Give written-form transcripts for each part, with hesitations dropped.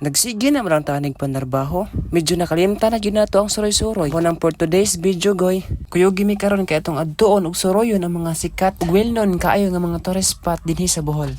Nagsige na marang tanig panarbaho. Medyo nakalimta na gyud nato ang suroy-suroy. Kunang for today's video goy. Kuyo gimi karon kay atong adtuon og suroyon ang mga sikat ug well-known kaayo nga mga tourist spot dinhi sa Bohol.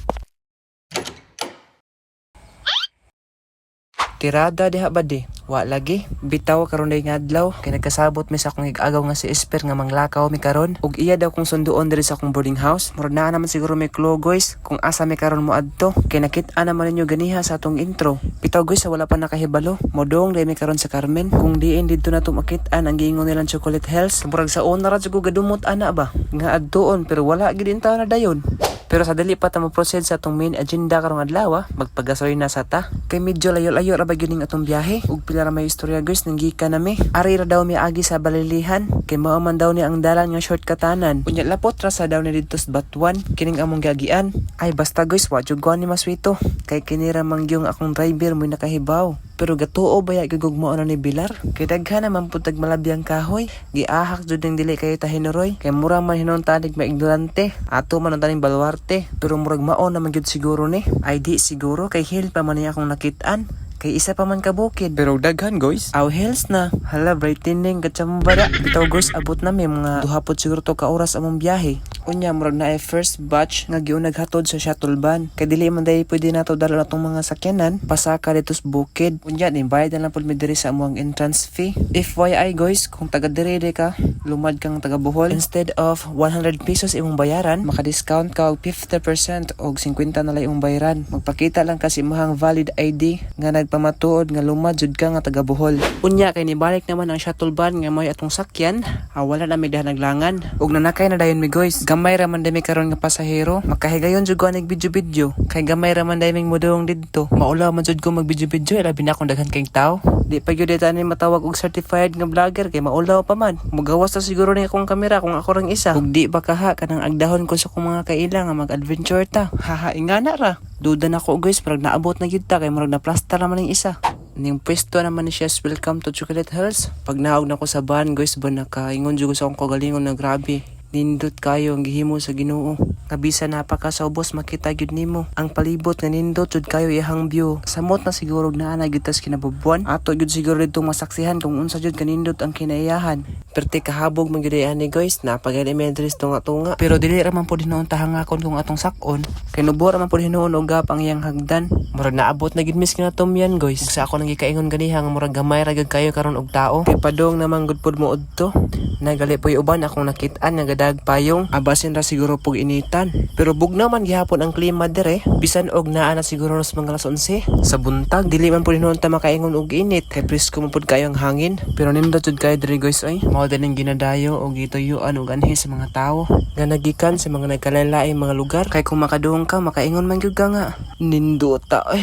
Tirada diha ba di? Wa lagi. Bitaw karon day nga adlaw kay nagkasabot mi sa akong ig-agaw nga si Esper nga manglakaw mi karon ug iya daw kung sunduon diri sa akong boarding house. Murag naa naman siguro may clue guys kung asa mi karon mo adto kay nakit-an naman ninyo ganiha sa atong intro. Bitaw guys sa wala pa nakahibalo. Modong day mi karon sa Carmen. Kung diin didto na to makit-an ang giingon nilang Chocolate Hills. Murag sa una ra jud ko gadumot ana ba nga adtuon pero wala gid intaw na dayon. Pero sa dali pa ta mo-proceed sa atong main agenda karong adlaw, magpagasoy na sa ta. Kay medyo layo-layo ra ba gyud ning atong biyahe ug pila ra may istorya guys nang gikan nami. Ari ra daw mi agi sa Balilihan kay mao man daw ni ang dalan nga shortcutanan. Unya lapot ra sa daw ni didto sa Batuan kining among giagian. Ay basta guys wa jud ni maswito kay kini ra mangyong akong driver mo nakahibaw. Pero gatuo baya gigugmo na ni Bilar. Kay daghan naman putag malabiyang kahoy. Giahak jud ning dili kayo tahinuroy. Kay mura man hinon tanig maignorante. Ato man ang taning baluarte. Pero murag mao naman gyud siguro ni. Ay di siguro kay hill pa man niya akong nakit-an. Kay isa pa man ka bukid. Pero daghan guys. Aw hills na. Hala brightening katsambara. Bitaw guys abot na may mga duhapot siguro to ka oras among biyahe. Unya murag na ay first batch nga giunag hatod sa shuttle van. Kay dili man day pwede nato dala natong mga sakyanan pasaka dito sa bukid. Unya din bayad na lang pud mi diri sa among entrance fee. FYI guys, kung taga diri ka, lumad kang taga Bohol, instead of 100 pesos imong bayaran, maka-discount ka og 50% og 50 na lang imong bayaran. Magpakita lang kasi imong valid ID nga nagpamatuod nga lumad jud ka nga taga Bohol. Unya kay nibalik naman ang shuttle van nga may atong sakyan, wala na mi naglangan. Ug nanakay na dayon mi guys. Gamay ra man dami karon nga pasahero. Makahigayon jud ko nig video-video. Kay gamay ra man dami mudong didto. Maulaw man jud ko mag video-video labi na akong daghan kay tao. Di pa gyud tani matawag og certified nga vlogger kay maulaw pa man. Mugawas ta siguro ni akong kamera kung ako rang isa. Ug di ba kaha kanang agdahon ko sa akong mga kaila nga mag-adventure ta. Haha ingana ra. Duda na ko guys, parang naabot na gyud ta kay murag na plaster naman ning isa. Ning pwesto naman ni siya welcome to Chocolate Hills. Pag naog na ko sa van guys, ba nakaingon jud ko sa akong kagalingon na grabe. Nindot kayo ang gihimo sa Ginoo. Kabisa napaka sa ubos makita gyud nimo. Ang palibot nga nindot jud kayo iyang view. Samot na siguro naa gyud tas kinabubuan. Ato gyud siguro dito masaksihan kung unsa jud kanindot ang kinaiyahan. Perti kahabog man gyud ani guys, napag-elementary tunga-tunga. Pero dili ra man pud hinuon tahangakon kung atong sakon. Kay nubo ra man pud hinuon og gap ang iyang hagdan. Murag naabot na gyud mis kinatom yan guys. Ug sa ako nang gikaingon ganiha nga murag gamay ra gyud kayo karon og tao. Kay padong naman gud pud mo udto. Nagali po yung uban akong nakit-an nga gadag payong. Abasin ra siguro pug initan. Pero bugnaw man gihapon ang klima dire. Bisan og naa na siguro sa mga alas 11 sa buntag. Dili man pud hinuon ta makaingon og init. Kay presko man pud kayo ang hangin. Pero nindot jud kayo dire guys ay. Mao din ang ginadayo og gituyuan og anhi sa mga tawo. Nga nagikan sa mga nagkalain-laing mga lugar. Kay kung makaduhong ka makaingon man gyud ka nga. Nindot ta ay.